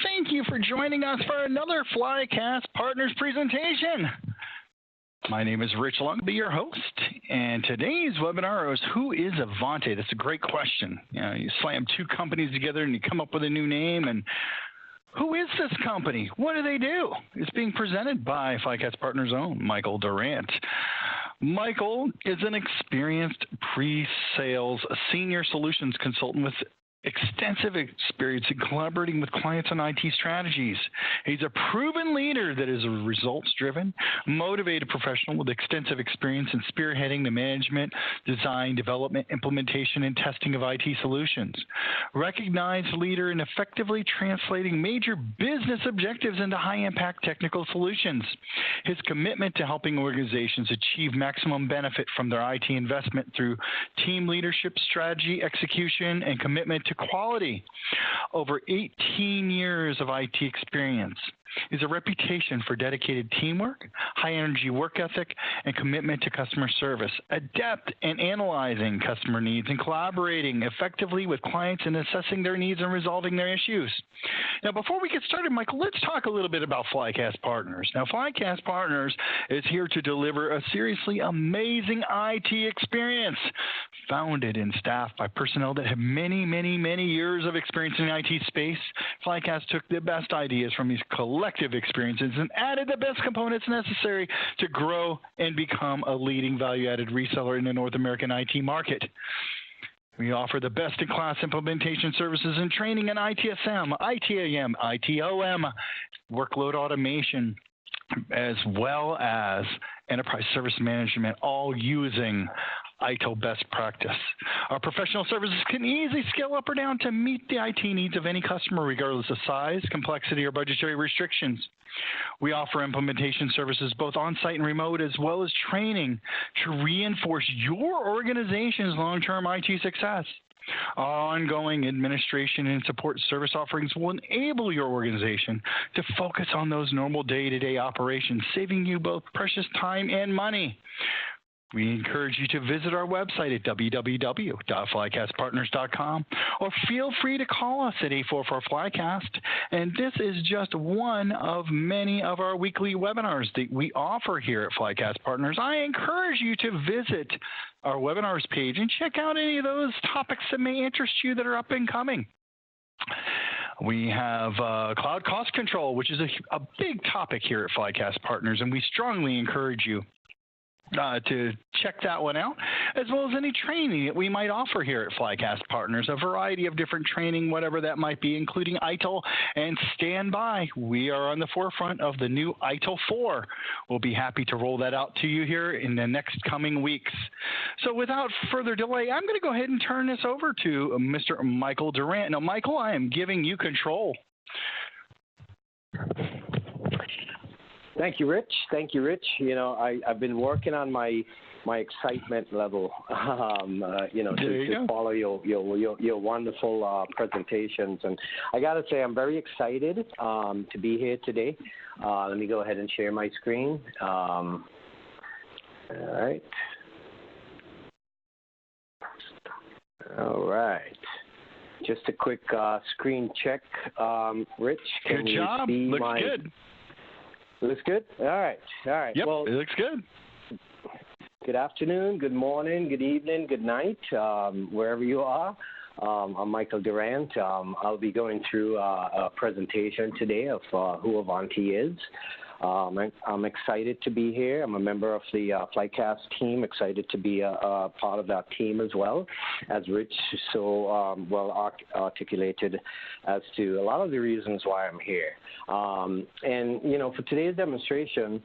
Thank you for joining us for another Flycast Partners presentation. My name is Rich Long, I'll be your host, and today's webinar is Who is Ivanti? That's a great question. You slam two companies together and you come up with a new name, and who is this company? What do they do? It's being presented by Flycast Partners' own Michael Durrant. Michael is an experienced pre-sales senior solutions consultant with extensive experience in collaborating with clients on IT strategies. He's a proven leader that is a results-driven, motivated professional with extensive experience in spearheading the management, design, development, implementation, and testing of IT solutions. Recognized leader in effectively translating major business objectives into high-impact technical solutions. His commitment to helping organizations achieve maximum benefit from their IT investment through team leadership, strategy, execution, and commitment to quality. Over 18 years of IT experience is a reputation for dedicated teamwork, high-energy work ethic, and commitment to customer service, adept in analyzing customer needs and collaborating effectively with clients in assessing their needs and resolving their issues. Now, before we get started, Michael, let's talk a little bit about Flycast Partners. Now, Flycast Partners is here to deliver a seriously amazing IT experience, founded and staffed by personnel that have many years of experience in the IT space. Flycast took the best ideas from these collective experiences and added the best components necessary to grow and become a leading value-added reseller in the North American IT market. We offer the best-in-class implementation services and training in ITSM, ITAM, ITOM, workload automation, as well as enterprise service management, all using ITIL best practice. Our professional services can easily scale up or down to meet the IT needs of any customer, regardless of size, complexity, or budgetary restrictions. We offer implementation services both on-site and remote, as well as training to reinforce your organization's long-term IT success. Our ongoing administration and support service offerings will enable your organization to focus on those normal day-to-day operations, saving you both precious time and money. We encourage you to visit our website at www.flycastpartners.com, or feel free to call us at 844-FLYCAST. And this is just one of many of our weekly webinars that we offer here at Flycast Partners. I encourage you to visit our webinars page and check out any of those topics that may interest you that are up and coming. We have cloud cost control, which is a big topic here at Flycast Partners, and we strongly encourage you to check that one out, as well as any training that we might offer here at Flycast Partners, a variety of different training, whatever that might be, including ITIL and Standby. We are on the forefront of the new ITIL 4. We'll be happy to roll that out to you here in the next coming weeks. So without further delay, I'm going to go ahead and turn this over to Mr. Michael Durrant. Now, Michael, I am giving you control. Thank you, Rich. Thank you, Rich. You know, I've been working on my excitement level, to follow your wonderful presentations. And I got to say, I'm very excited to be here today. Let me go ahead and share my screen. All right. All right. Just a quick screen check. Rich, can good job. You see Looks my... good. Looks good? All right. Yep, well, it looks good. Good afternoon, good morning, good evening, good night, wherever you are. I'm Michael Durrant. I'll be going through a presentation today of who Ivanti is. I'm excited to be here. I'm a member of the Flycast team, excited to be a part of that team as well, as Rich so well articulated as to a lot of the reasons why I'm here. And, you know, for today's demonstration,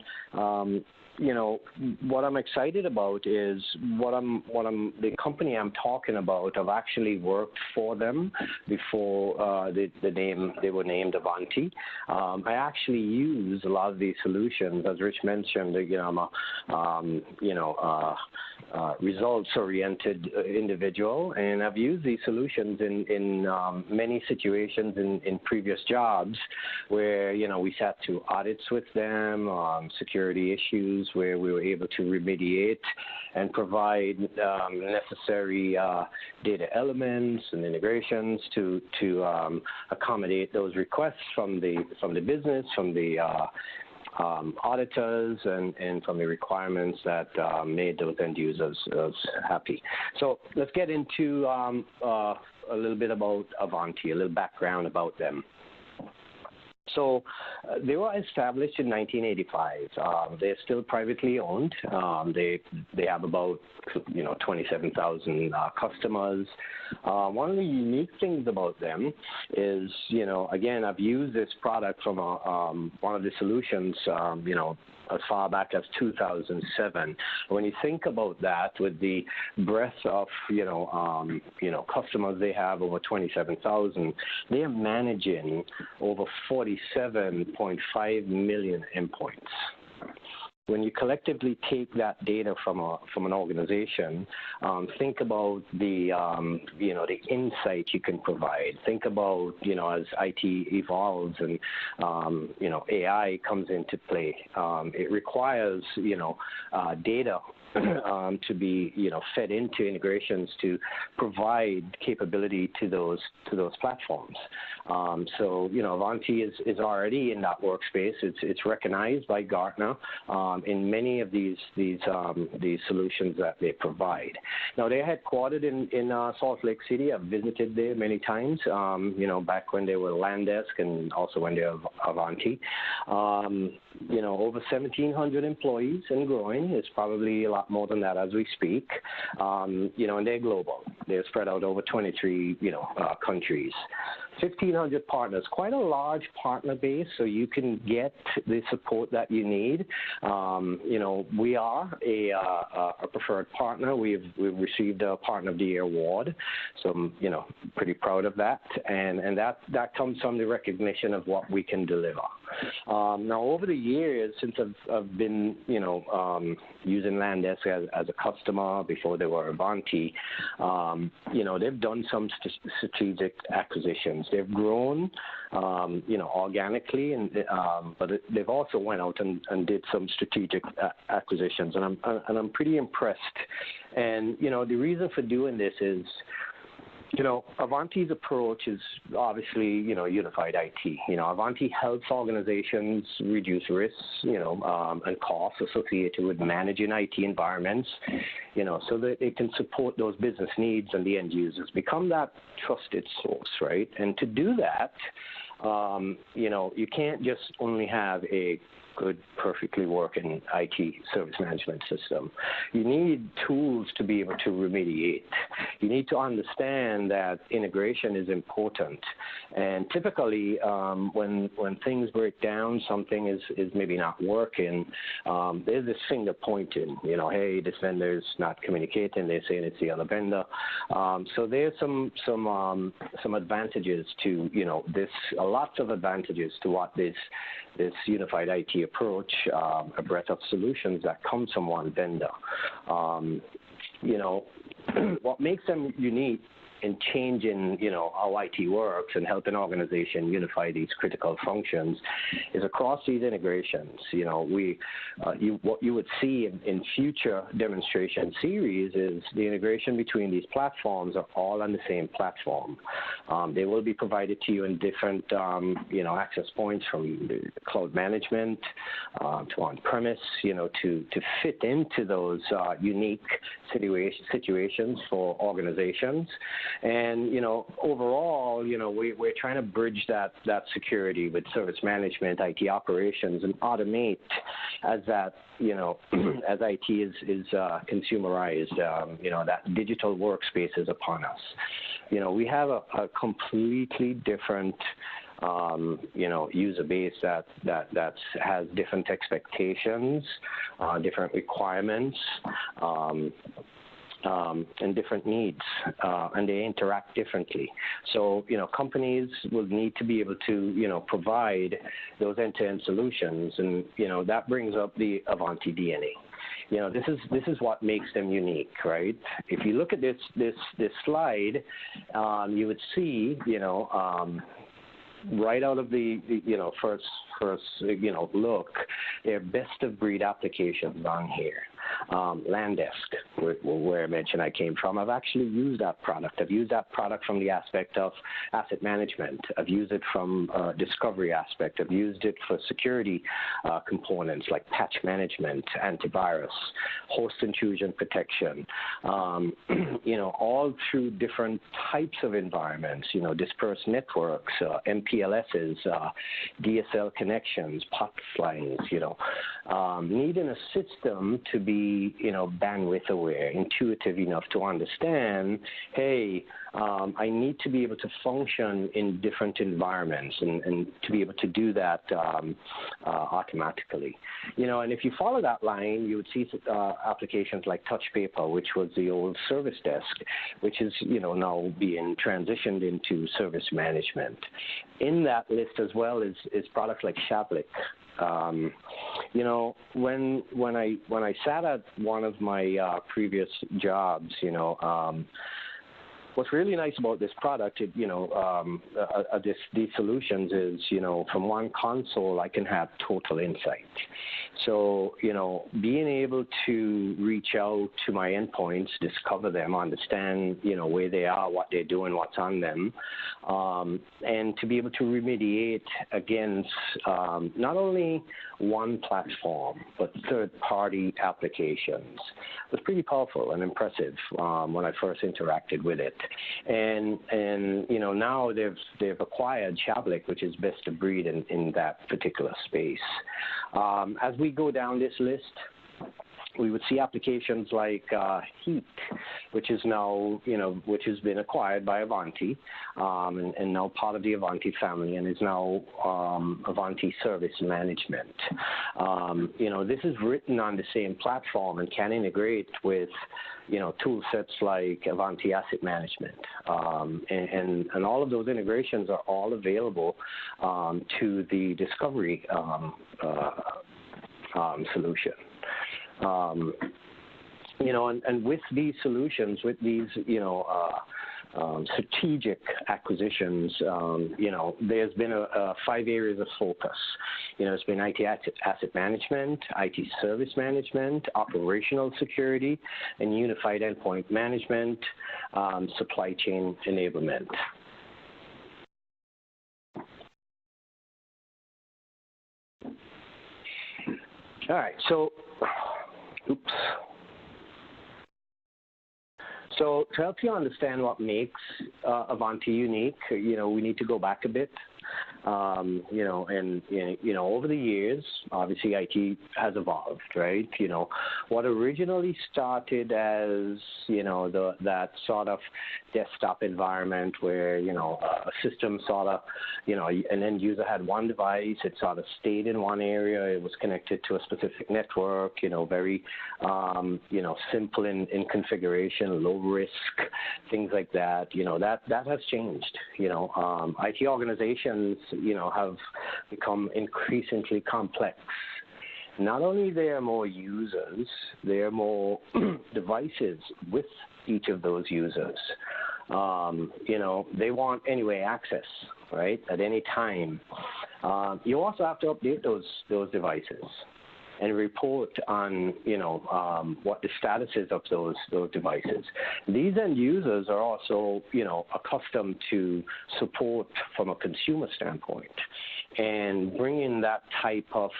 you know, what I'm excited about is the company I'm talking about. I've actually worked for them before they were named Ivanti. I actually use a lot of these solutions, as Rich mentioned. You know, I'm a results-oriented individual, and I've used these solutions in many situations in previous jobs where, you know, we sat to audits with them, security issues, where we were able to remediate and provide necessary data elements and integrations to accommodate those requests from the business, from the auditors, and from the requirements that made those end users happy. So let's get into a little bit about Ivanti, a little background about them. So they were established in 1985. They're still privately owned. They have about 27,000 customers. One of the unique things about them is, again, I've used this product from one of the solutions, as far back as 2007. When you think about that, with the breadth of customers they have, over 27,000, they are managing over 47.5 million endpoints. When you collectively take that data from an organization, think about the insight you can provide. Think about as IT evolves and AI comes into play. It requires data to be fed into integrations to provide capability to those platforms. So Ivanti is already in that workspace. It's recognized by Gartner in many of these solutions that they provide. Now they're headquartered in Salt Lake City. I've visited there many times. Back when they were Landesk and also when they were Ivanti. Over 1,700 employees and growing. It's probably a lot more than that as we speak. And they're global. They're spread out over 23 countries. 1,500 partners, quite a large partner base, so you can get the support that you need. We are a preferred partner. We've received a Partner of the Year award, so I'm pretty proud of that. And that comes from the recognition of what we can deliver. Now, over the years, since I've been using Landesk as a customer before they were Ivanti, they've done some strategic acquisitions. They've grown, organically, but they've also went out and did some strategic acquisitions, and I'm pretty impressed. And the reason for doing this is, Ivanti's approach is obviously, unified IT. Ivanti helps organizations reduce risks, and costs associated with managing IT environments, so that they can support those business needs and the end users, become that trusted source, right? And to do that, you can't just only have a good, perfectly working IT service management system. You need tools to be able to remediate. You need to understand that integration is important. And typically, when things break down, something is maybe not working, there's this finger pointing, hey, this vendor is not communicating, they're saying it's the other vendor. So there's some advantages to, lots of advantages to what this unified IT approach, a breadth of solutions that comes from one vendor. What makes them unique in changing, how IT works and helping organization unify these critical functions is across these integrations. What you would see in future demonstration series is the integration between these platforms are all on the same platform. They will be provided to you in different, access points, from cloud management to on-premise, to fit into those unique situations for organizations. And, overall, we're trying to bridge that security with service management, IT operations, and automate as that, as IT is consumerized, that digital workspace is upon us. We have a completely different user base that has different expectations, different requirements, and different needs, and they interact differently. So, companies will need to be able to, provide those end-to-end solutions, and, that brings up the Ivanti DNA. This is what makes them unique, right? If you look at this slide, you would see, right out of the first look, there are best of breed applications on here. Landesk, where I mentioned I came from, I've actually used that product. I've used that product from the aspect of asset management. I've used it from discovery aspect. I've used it for security components like patch management, antivirus, host intrusion protection, all through different types of environments, dispersed networks, MPLSs, DSL connections, POTS lines, needing a system to be, bandwidth aware, intuitive enough to understand, hey, I need to be able to function in different environments and to be able to do that automatically. And if you follow that line, you would see applications like TouchPaper, which was the old service desk, which is, now being transitioned into service management. In that list as well is products like Shablik. When I sat at one of my previous jobs, what's really nice about this product, these solutions is, from one console, I can have total insight. So, being able to reach out to my endpoints, discover them, understand, where they are, what they're doing, what's on them, and to be able to remediate against not only one platform, but third-party applications was pretty powerful and impressive when I first interacted with it. And now they've acquired Shablik, which is best of breed in that particular space. As we go down this list, we would see applications like Heat, which is now, which has been acquired by Ivanti, and now part of the Ivanti family, and is now Ivanti Service Management. This is written on the same platform and can integrate with, tool sets like Ivanti Asset Management, and all of those integrations are all available to the Discovery solution. And with these solutions, with these, strategic acquisitions, there's been 5 areas of focus. It's been IT asset management, IT service management, operational security, and unified endpoint management, supply chain enablement. All right, so So to help you understand what makes Ivanti unique, we need to go back a bit. Over the years, obviously IT has evolved, right? What originally started as, that sort of desktop environment where, a system sort of, an end user had one device, it sort of stayed in one area, it was connected to a specific network, very, simple in configuration, low risk, things like that, that has changed. IT organizations, have become increasingly complex. Not only there are more users, there are more devices with each of those users. They want anyway access, right, at any time. You also have to update those devices and report on, what the status is of those devices. These end users are also, accustomed to support from a consumer standpoint. And bringing that type of,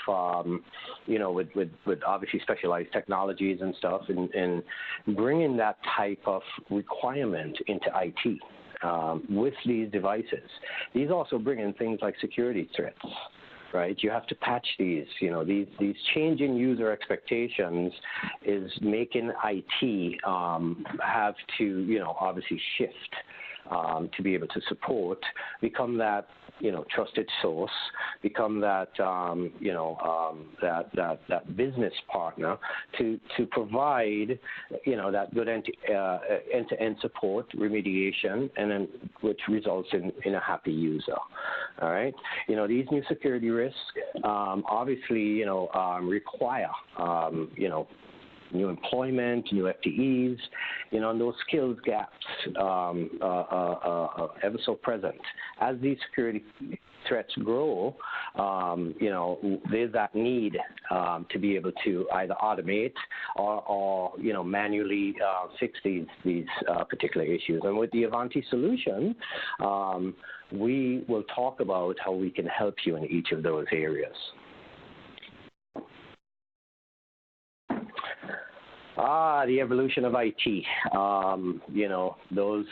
with obviously specialized technologies and stuff, and bringing that type of requirement into IT with these devices. These also bring in things like security threats. Right, you have to patch these. These changing user expectations is making IT have to, obviously shift to be able to support, become that, trusted source, become that, that business partner to provide, that good end-to-end support, remediation, and then which results in a happy user. All right, these new security risks obviously, require, new employment, new FTEs, and those skills gaps ever so present. As these security threats grow, there's that need to be able to either automate or manually fix these particular issues. And with the Ivanti solution, we will talk about how we can help you in each of those areas. The evolution of IT, those,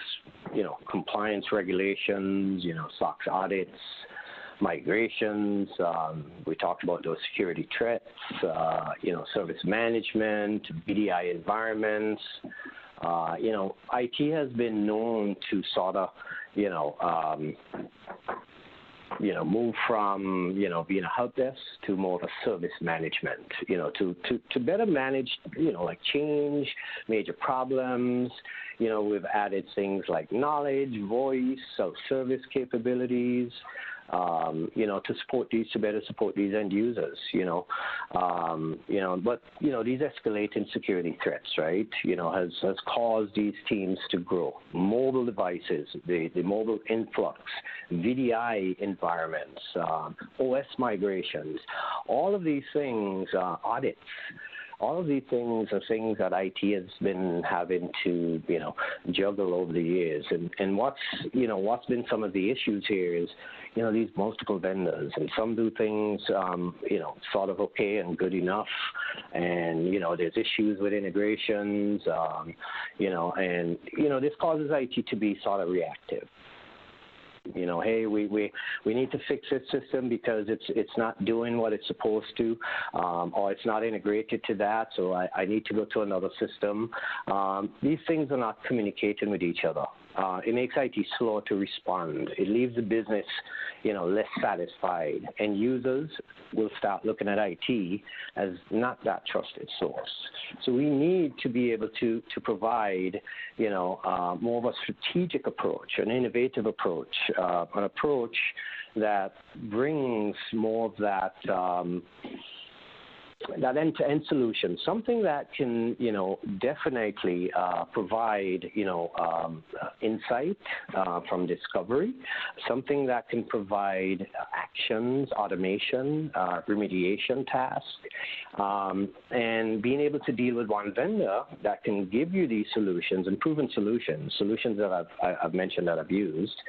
compliance regulations, SOX audits, migrations. We talked about those security threats, service management, VDI environments. IT has been known to sort of, move from, being a help desk to more of a service management, to better manage, like change, major problems. We've added things like knowledge, voice, self-service capabilities, to better support these end users, but, these escalating security threats, right, has caused these teams to grow. Mobile devices, the mobile influx, VDI environments, OS migrations, all of these things, audits. All of these things are things that IT has been having to, juggle over the years. And what's been some of the issues here is, these multiple vendors, and some do things, sort of okay and good enough, and, there's issues with integrations, this causes IT to be sort of reactive. Hey, we need to fix this system because it's not doing what it's supposed to, or it's not integrated to that, so I need to go to another system. These things are not communicating with each other. It makes IT slow to respond. It leaves the business, less satisfied, and users will start looking at IT as not that trusted source. So we need to be able to provide, more of a strategic approach, an innovative approach, an approach that brings more of that end-to-end solution, something that can, definitely provide, insight from discovery, something that can provide actions, automation, remediation tasks, and being able to deal with one vendor that can give you these solutions and proven solutions that I've mentioned that I've used,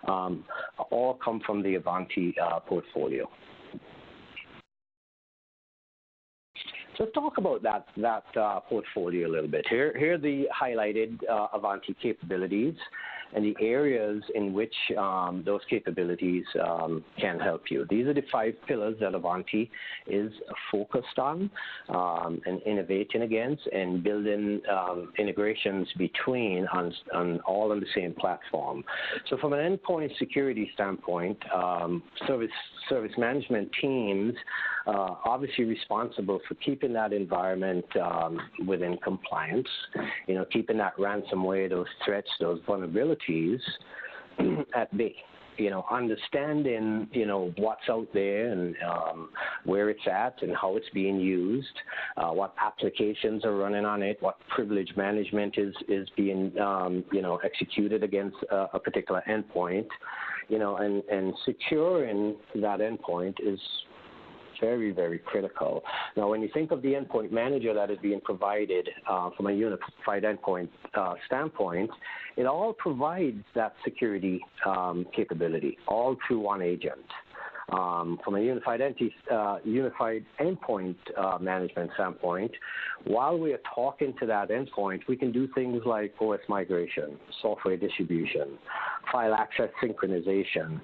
all come from the Ivanti portfolio. Let's talk about that portfolio a little bit. Here are the highlighted Ivanti capabilities and the areas in which those capabilities can help you. These are the 5 pillars that Ivanti is focused on and innovating against, and building integrations between all on the same platform. So from an endpoint security standpoint, service management teams obviously responsible for keeping that environment within compliance, keeping that ransomware, those threats, those vulnerabilities at bay. Understanding, what's out there and where it's at and how it's being used, what applications are running on it, what privilege management is being, executed against a particular endpoint, and securing that endpoint is very, very critical. Now, when you think of the endpoint manager that is being provided from a unified endpoint standpoint, it all provides that security capability, all through one agent. From a unified endpoint management standpoint, while we are talking to that endpoint, we can do things like OS migration, software distribution, file access synchronization,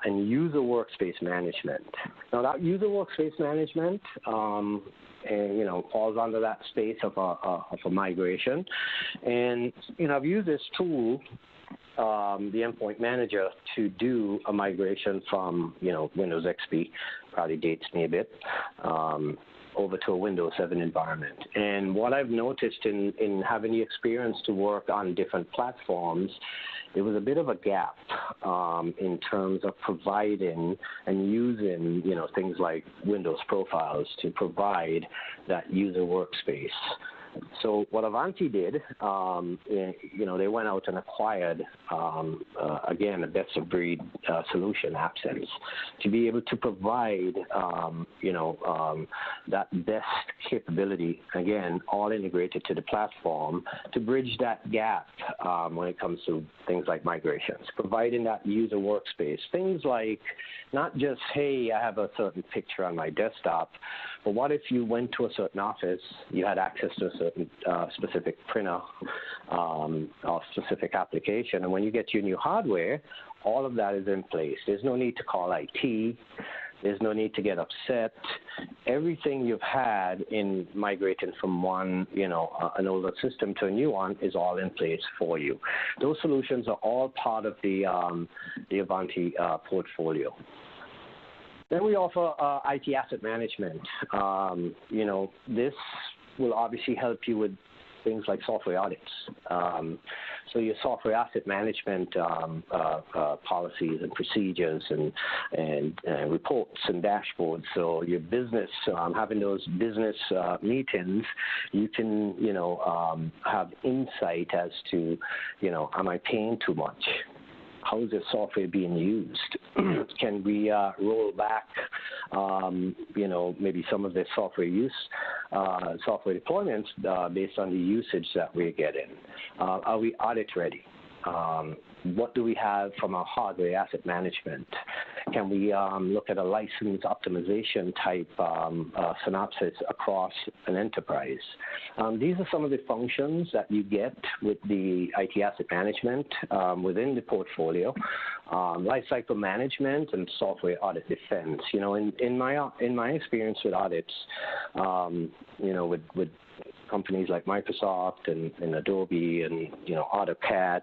and user workspace management. Now, that user workspace management falls under that space of a migration. And, I've used this tool, the endpoint manager, to do a migration from, Windows XP, probably dates me a bit, over to a Windows 7 environment. And what I've noticed in having the experience to work on different platforms, there was a bit of a gap in terms of providing and using, things like Windows profiles to provide that user workspace. So what Ivanti did, they went out and acquired, again, a best-of-breed solution, AppSense, to be able to provide, that best capability, again, all integrated to the platform to bridge that gap when it comes to things like migrations, providing that user workspace, things like not just, hey, I have a certain picture on my desktop, but what if you went to a certain office, you had access to a certain specific printer or specific application, and when you get your new hardware, all of that is in place. There's no need to call IT. There's no need to get upset. Everything you've had in migrating from one, an older system to a new one is all in place for you. Those solutions are all part of the Ivanti portfolio. Then we offer IT asset management. This will obviously help you with things like software audits. So your software asset management policies and procedures and reports and dashboards. So your business, having those business meetings, you can, have insight as to, am I paying too much? How is this software being used? Can we roll back, maybe some of the software deployments based on the usage that we're getting? Are we audit ready? What do we have from our hardware asset management? Can we look at a license optimization type synopsis across an enterprise? These are some of the functions that you get with the IT asset management within the portfolio. Lifecycle management and software audit defense. In my experience with audits, with companies like Microsoft and Adobe and AutoCAD.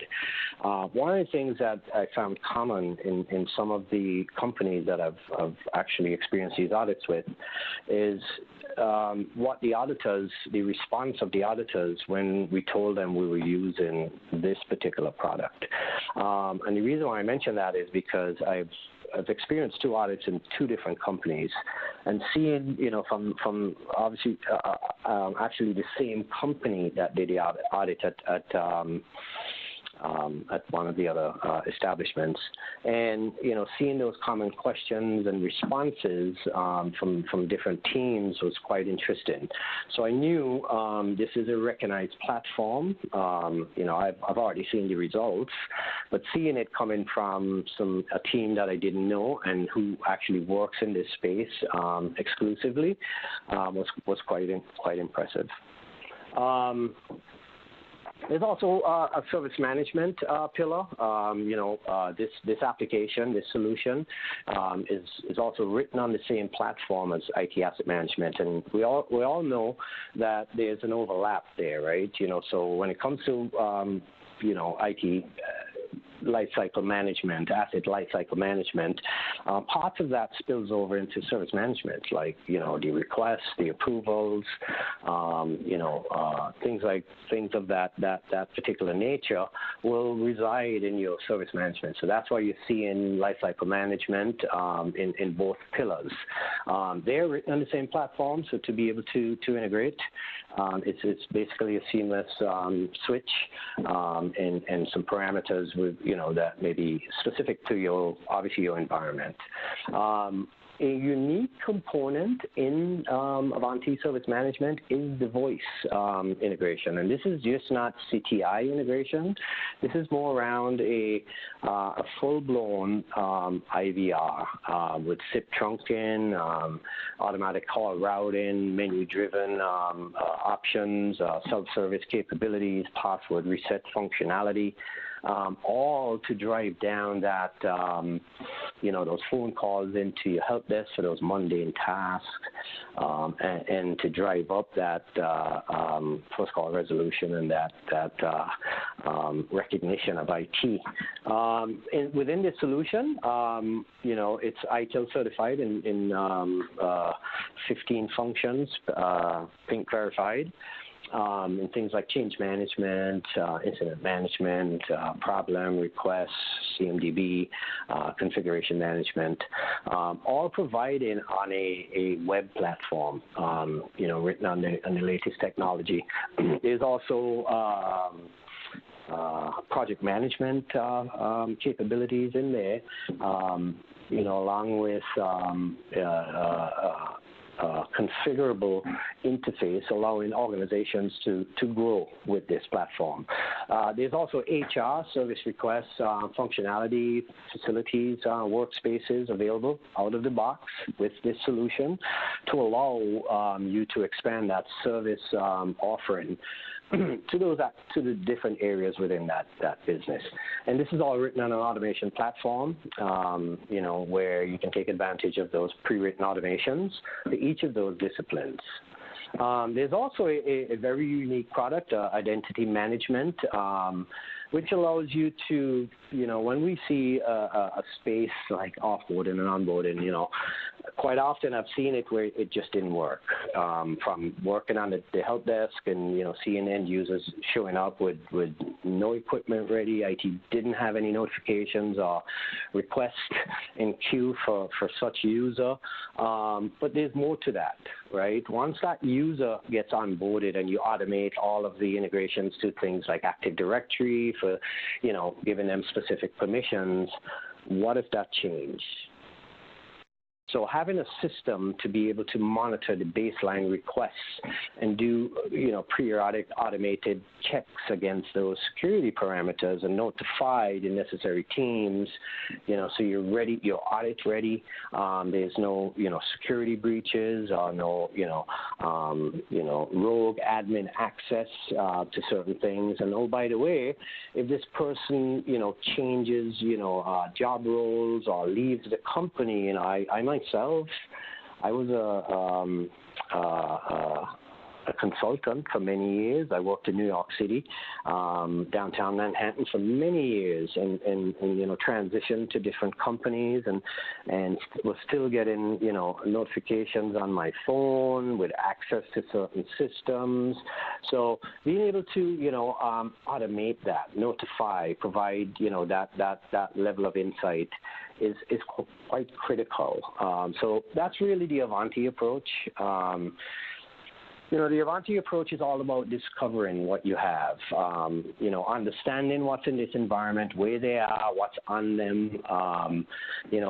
One of the things that I found common in some of the companies that I've actually experienced these audits with is what the response of the auditors when we told them we were using this particular product. And the reason why I mention that is because I've experienced two audits in two different companies, and seeing, from obviously actually the same company that did the audit at one of the other establishments, and seeing those common questions and responses from different teams was quite interesting. So I knew this is a recognized platform. I've already seen the results, but seeing it coming from a team that I didn't know and who actually works in this space exclusively was quite impressive. There's also a service management pillar. This application, this solution, is also written on the same platform as IT asset management, and we all know that there's an overlap there, right? So when it comes to IT lifecycle management, asset lifecycle management, parts of that spills over into service management, like the requests, the approvals, things of that particular nature will reside in your service management. So that's why you're seeing lifecycle management in both pillars. They're written on the same platform, so to be able to integrate, it's basically a seamless switch and some parameters with that may be specific to your environment. A unique component in Ivanti Service Management is the voice integration, and this is just not CTI integration. This is more around a full-blown IVR with SIP trunking, automatic call routing, menu-driven options, self-service capabilities, password reset functionality. All to drive down that those phone calls into your help desk for those mundane tasks, and to drive up that first call resolution and that recognition of IT. Within this solution, it's ITIL certified in 15 functions, Pink verified. In things like change management, incident management, problem requests, CMDB, configuration management, all provided on a web platform, written on the latest technology. There's also project management capabilities in there, along with configurable interface allowing organizations to grow with this platform. There's also HR, service requests, functionality, facilities, workspaces available out of the box with this solution to allow you to expand that service offering to the different areas within that business. And this is all written on an automation platform, where you can take advantage of those pre-written automations for each of those disciplines. There's also a very unique product, identity management, which allows you to, when we see a space like offboarding and onboarding, quite often I've seen it where it just didn't work. From working on the help desk and, seeing end users showing up with no equipment ready, IT didn't have any notifications or requests in queue for such user. But there's more to that, right? Once that user gets onboarded and you automate all of the integrations to things like Active Directory for, giving them specific permissions, what if that changed? So having a system to be able to monitor the baseline requests and do, periodic automated checks against those security parameters and notify the necessary teams, so you're ready, you're audit ready. There's no, security breaches or no, rogue admin access to certain things. And oh, by the way, if this person, changes, job roles or leaves the company, I myself, I was a consultant for many years. I worked in New York City, downtown Manhattan for many years, and transitioned to different companies, and was still getting notifications on my phone with access to certain systems. So being able to automate that, notify, provide that level of insight is quite critical. So that's really the Ivanti approach. The Ivanti approach is all about discovering what you have, understanding what's in this environment, where they are, what's on them,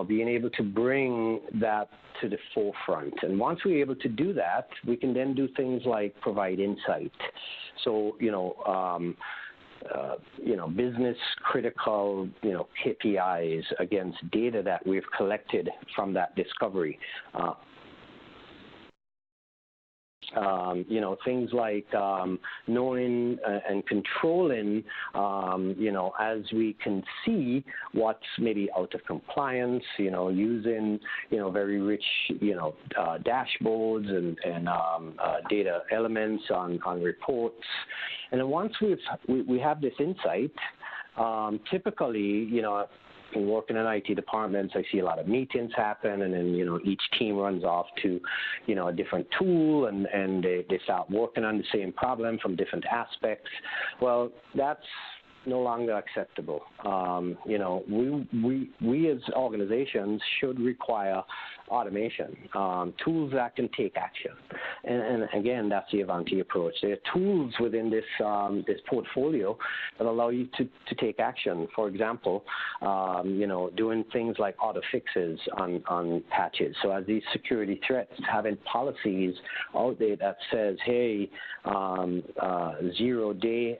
being able to bring that to the forefront. And once we're able to do that, we can then do things like provide insight. So, business critical, KPIs against data that we've collected from that discovery. Things like knowing and controlling, as we can see what's maybe out of compliance, using, very rich, dashboards and data elements on reports. And then once we have this insight, typically, in working in IT departments, I see a lot of meetings happen, and then, each team runs off to, a different tool, and they start working on the same problem from different aspects. Well, that's no longer acceptable. We as organizations should require automation, tools that can take action. And again, that's the Ivanti approach. There are tools within this portfolio that allow you to take action. For example, doing things like auto fixes on patches. So as these security threats, having policies out there that says, hey, 0-day,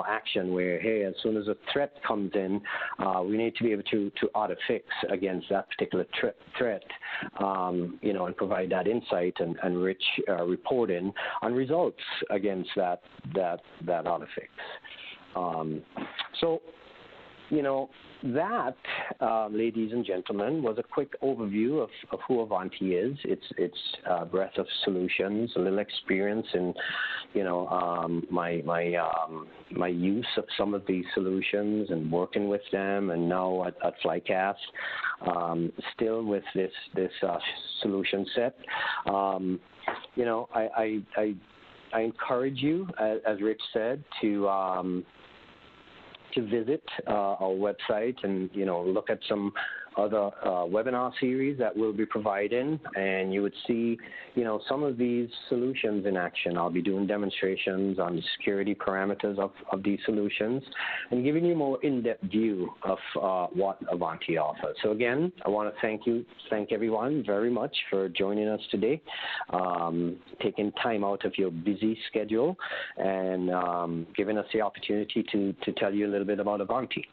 action where, hey, as soon as a threat comes in, we need to be able to auto fix against that particular threat. And provide that insight and rich reporting on results against that auto fix. So, That, ladies and gentlemen, was a quick overview of who Ivanti is. Its breadth of solutions, a little experience in, my use of some of these solutions and working with them, and now at Flycast, still with this solution set. I encourage you, as Rich said, to visit our website and look at some other webinar series that we'll be providing, and you would see some of these solutions in action. I'll be doing demonstrations on the security parameters of these solutions and giving you a more in-depth view of what Ivanti offers. So again, I want to thank everyone very much for joining us today, taking time out of your busy schedule and giving us the opportunity to tell you a little bit about Ivanti.